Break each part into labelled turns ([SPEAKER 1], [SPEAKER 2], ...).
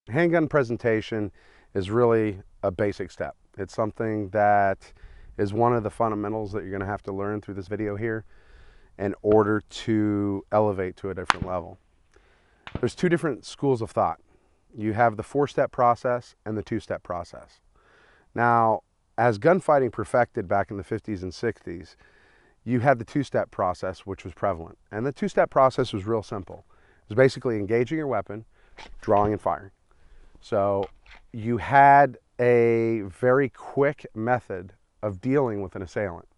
[SPEAKER 1] Handgun presentation is really a basic step. It's something that is one of the fundamentals that you're going to have to learn through this video here in order to elevate to a different level. There's two different schools of thought. You have the 4-step process and the 2-step process. Now, as gunfighting perfected back in the 50s and 60s, you had the 2-step process, which was prevalent. And the 2-step process was real simple. It was basically engaging your weapon, drawing and firing. So you had a very quick method of dealing with an assailant.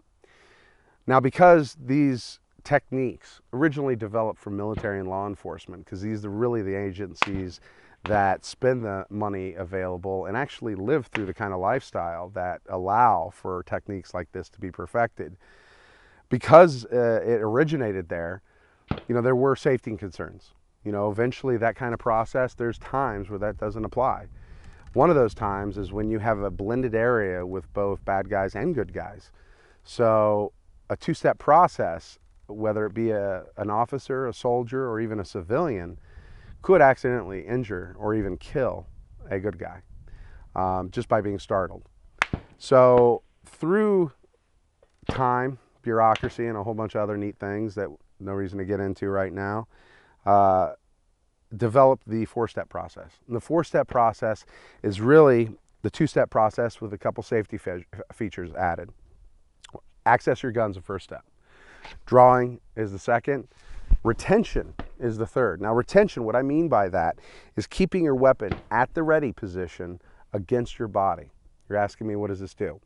[SPEAKER 1] Now, because these techniques originally developed for military and law enforcement, because these are really the agencies that spend the money available and actually live through the kind of lifestyle that allow for techniques like this to be perfected. Because it originated there, there were safety concerns. Eventually that kind of process, there's times where that doesn't apply. One of those times is when you have a blended area with both bad guys and good guys. So a 2-step process, whether it be an officer, a soldier, or even a civilian, could accidentally injure or even kill a good guy just by being startled. So through time, bureaucracy, and a whole bunch of other neat things that no reason to get into right now, developed the 4-step process. And the 4-step process is really the 2-step process with a couple safety features added. Access your guns, the first step. Drawing is the second. Retention is the third. Now, retention, what I mean by that is keeping your weapon at the ready position against your body. You're asking me, what does this do?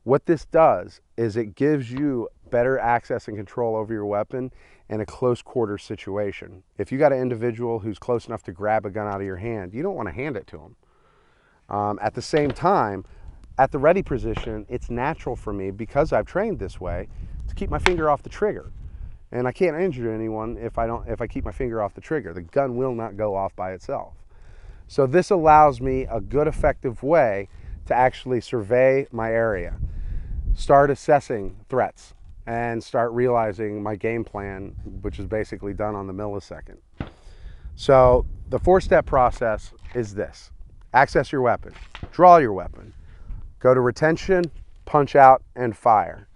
[SPEAKER 1] What this does is it gives you better access and control over your weapon in a close quarters situation. If you got an individual who's close enough to grab a gun out of your hand, you don't want to hand it to them. At the same time, at the ready position, it's natural for me, because I've trained this way, to keep my finger off the trigger. And I can't injure anyone if I keep my finger off the trigger. The gun will not go off by itself. So this allows me a good, effective way to actually survey my area, start assessing threats, and start realizing my game plan, which is basically done on the millisecond. So the 4-step process is this: access your weapon, draw your weapon, go to retention, punch out, and fire.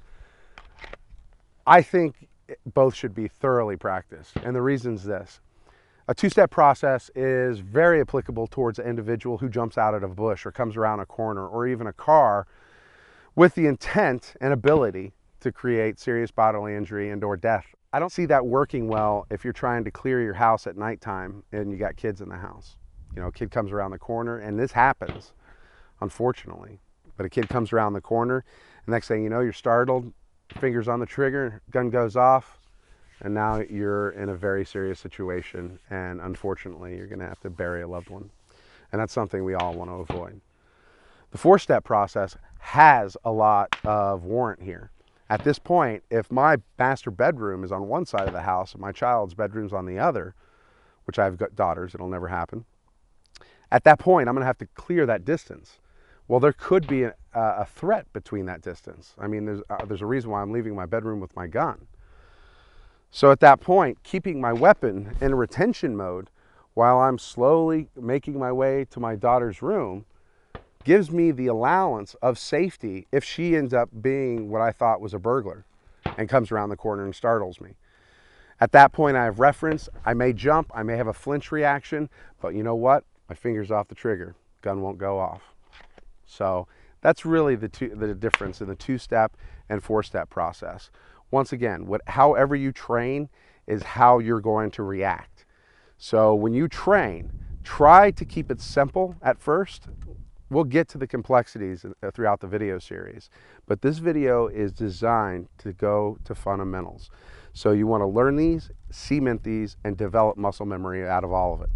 [SPEAKER 1] I think both should be thoroughly practiced, and the reason is this. A 2-step process is very applicable towards an individual who jumps out of a bush or comes around a corner or even a car with the intent and ability to create serious bodily injury and or death. I don't see that working well if you're trying to clear your house at nighttime and you got kids in the house. A kid comes around the corner, and this happens, unfortunately. But a kid comes around the corner, and next thing you know, you're startled, fingers on the trigger, gun goes off, and now you're in a very serious situation, and unfortunately, you're going to have to bury a loved one. And that's something we all want to avoid. The 4-step process has a lot of warrant here. At this point, if my master bedroom is on one side of the house and my child's bedroom's on the other, which I've got daughters, it'll never happen, at that point, I'm going to have to clear that distance. Well, there could be a threat between that distance. I mean, there's a reason why I'm leaving my bedroom with my gun. So at that point, keeping my weapon in retention mode while I'm slowly making my way to my daughter's room gives me the allowance of safety if she ends up being what I thought was a burglar and comes around the corner and startles me. At that point, I have reference. I may jump, I may have a flinch reaction, but you know what? My finger's off the trigger. Gun won't go off. So that's really the difference in the 2-step and 4-step process. Once again, however you train is how you're going to react. So when you train, try to keep it simple at first. We'll get to the complexities throughout the video series, but this video is designed to go to fundamentals. So you want to learn these, cement these, and develop muscle memory out of all of it.